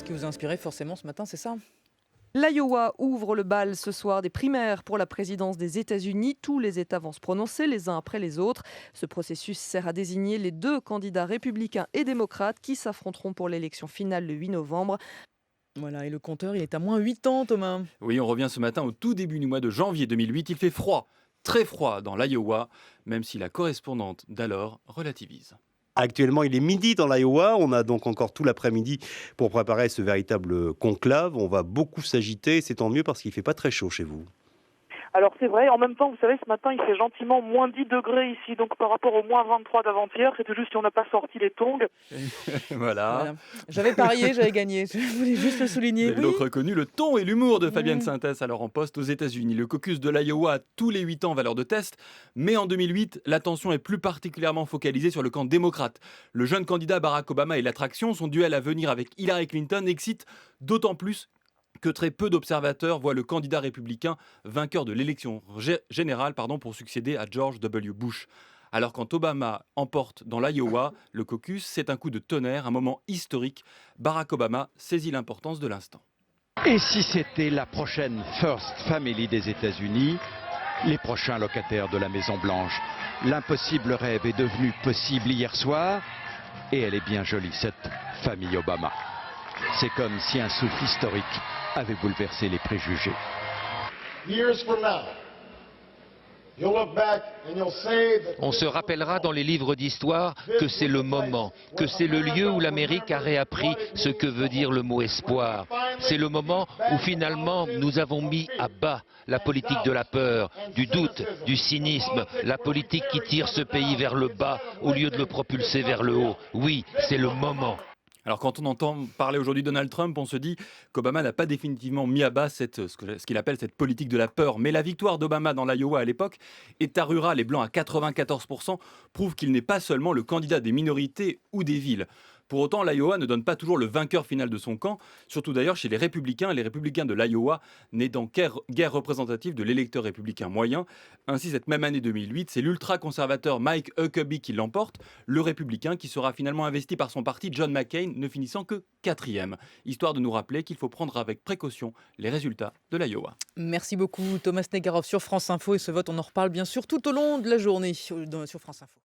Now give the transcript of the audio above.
ce qui vous a inspiré forcément ce matin, c'est ça? L'Iowa ouvre le bal ce soir des primaires pour la présidence des États-Unis. Tous les États vont se prononcer les uns après les autres. Ce processus sert à désigner les deux candidats républicains et démocrates qui s'affronteront pour l'élection finale le 8 novembre. Voilà, et le compteur, il est à moins 8 ans, Thomas. Oui, on revient ce matin au tout début du mois de janvier 2008. Il fait froid, très froid dans l'Iowa, même si la correspondante d'alors relativise. Actuellement, il est midi dans l'Iowa. On a donc encore tout l'après-midi pour préparer ce véritable conclave. On va beaucoup s'agiter. C'est tant mieux parce qu'il ne fait pas très chaud chez vous. Alors c'est vrai, en même temps, vous savez, ce matin, il fait gentiment moins 10 degrés ici, donc par rapport au moins 23 d'avant-hier, c'était juste si on n'a pas sorti les tongs. Voilà. Voilà. J'avais parié, j'avais gagné. Je voulais juste le Vous souligner. avez Oui. donc reconnu le ton et l'humour de Fabienne Ouais. Sintès, alors en poste aux États-Unis. Le caucus de l'Iowa a tous les 8 ans valeur de test, mais en 2008, l'attention est plus particulièrement focalisée sur le camp démocrate. Le jeune candidat Barack Obama est l'attraction. Son duel à venir avec Hillary Clinton excite d'autant plus que très peu d'observateurs voient le candidat républicain vainqueur de l'élection générale pour succéder à George W. Bush. Alors quand Obama emporte dans l'Iowa, le caucus, c'est un coup de tonnerre, un moment historique. Barack Obama saisit l'importance de l'instant. Et si c'était la prochaine First Family des États-Unis, les prochains locataires de la Maison Blanche? L'impossible rêve est devenu possible hier soir, et elle est bien jolie, cette famille Obama. C'est comme si un souffle historique avait bouleversé les préjugés. Years from now, you'll look back and you'll say that On se rappellera dans les livres d'histoire que c'est le moment, que c'est le lieu où l'Amérique a réappris ce que veut dire le mot espoir. C'est le moment où finalement nous avons mis à bas la politique de la peur, du doute, du cynisme, la politique qui tire ce pays vers le bas au lieu de le propulser vers le haut. Oui, c'est le moment. Alors quand on entend parler aujourd'hui Donald Trump, on se dit qu'Obama n'a pas définitivement mis à bas ce qu'il appelle cette politique de la peur. Mais la victoire d'Obama dans l'Iowa à l'époque, État rural et blanc à 94%, prouve qu'il n'est pas seulement le candidat des minorités ou des villes. Pour autant, l'Iowa ne donne pas toujours le vainqueur final de son camp, surtout d'ailleurs chez les républicains. Les républicains de l'Iowa n'étant guère représentatifs de l'électeur républicain moyen. Ainsi, cette même année 2008, c'est l'ultra-conservateur Mike Huckabee qui l'emporte, le républicain qui sera finalement investi par son parti, John McCain, ne finissant que 4e. Histoire de nous rappeler qu'il faut prendre avec précaution les résultats de l'Iowa. Merci beaucoup, Thomas Negarov sur France Info. Et ce vote, on en reparle bien sûr tout au long de la journée sur France Info.